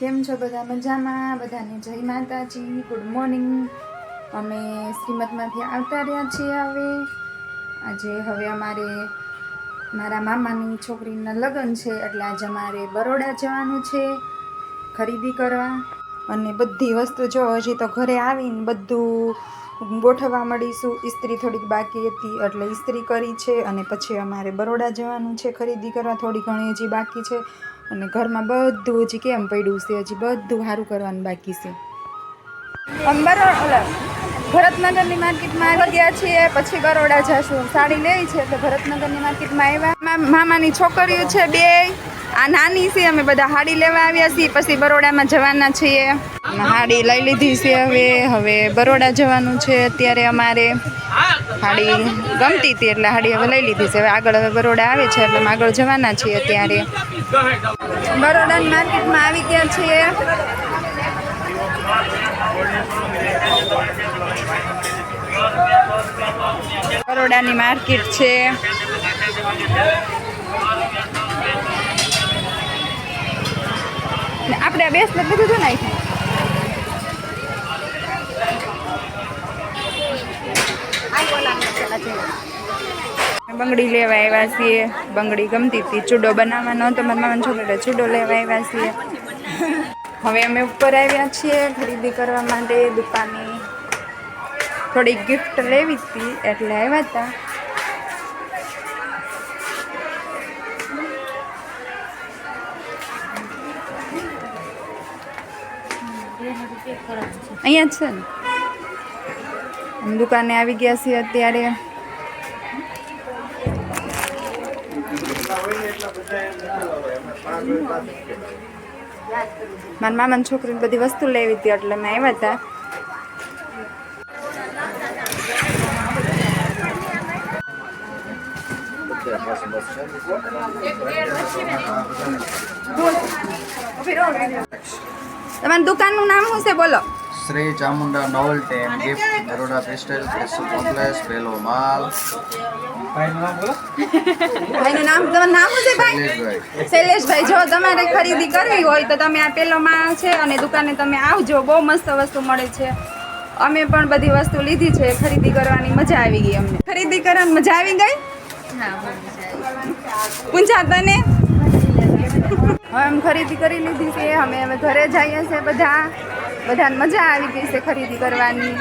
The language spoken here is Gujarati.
કેમ છો બધા? મજામાં? બધાને જય માતાજી, ગુડ મોર્નિંગ. અમે શ્રીમતમાંથી આવતા રહ્યા છીએ. હવે અમારે મારા મામાની છોકરીના લગ્ન છે, એટલે આજે અમારે બરોડા જવાનું છે ખરીદી કરવા. અને બધી વસ્તુ જો હજી તો ઘરે આવીને બધું ગોઠવવા મળીશું. ઇસ્ત્રી થોડીક બાકી હતી એટલે ઇસ્ત્રી કરી છે, અને પછી અમારે બરોડા જવાનું છે ખરીદી કરવા. થોડી ઘણી હજી બાકી છે, અને ઘરમાં બધું હજી કેમ પડ્યું છે, હજી બધું સારું કરવાનું બાકી છે. ભરતનગરની માર્કેટમાં આવી ગયા છીએ, પછી બરોડા જશું. સાડી લેવી છે એટલે ભરતનગરની માર્કેટમાં આવ્યા. મામાની છોકરીઓ છે બે, આ નાની છે. અમે બધા હાડી લેવા આવ્યા છીએ, પછી બરોડામાં જવાના છીએ. હાડી લઈ લીધી છે. હવે બરોડા જવાનું છે. અત્યારે અમારે હાડી ગમતી હતી એટલે હાડી હવે લઈ લીધી છે. હવે આગળ બરોડા આવે છે એટલે આગળ જવાના છીએ. અત્યારે બરોડાની માર્કેટમાં આવી ગયા છીએ. બરોડાની માર્કેટ છે. આપણે આ બેસ બધું જો નાખ્યું. બંગડી લેવા આવ્યા છીએ. બંગડી ગમતી હતી. ચૂડો બનાવવાનો હતો મારા મામાના છોકરા, ચૂડો લેવા આવ્યા છીએ. હવે અમે ઉપર આવ્યા છીએ ખરીદી કરવા માટે. દુકાને થોડી ગિફ્ટ લેવી હતી એટલે આવ્યા હતા. અહીંયા જ છે ને. દુકાને આવી ગયા છીએ અત્યારે. મારા મામાની છોકરીને બધી વસ્તુ લેવી હતી એટલે મેં આવ્યા હતા. તમારી દુકાનનું નામ શું છે બોલો? શ્રી ચામુંડા નોવલ ટેમ ગિફ્ટ બરોડા ક્રિસ્ટલ કોમ્પ્લેક્સ પહેલો માલ. ભાઈનું નામ, તમારું નામ શું છે ભાઈ? શૈલેષભાઈ. જો તમારે ખરીદી કરવી હોય તો તમે આ પેલો માળ છે અને દુકાને તમે આવજો. બહુ મસ્ત વસ્તુ મળે છે. અમે પણ બધી વસ્તુ લીધી છે. ખરીદી કરવાની મજા આવી ગઈ. અમને ખરીદી કરવાની મજા આવી ગઈ. પૂંછા તને હવે અમે ખરીદી કરી લીધી છે. અમે હવે ઘરે જઈએ છીએ. બધાને મજા આવી ગઈ છે ખરીદી કરવાની.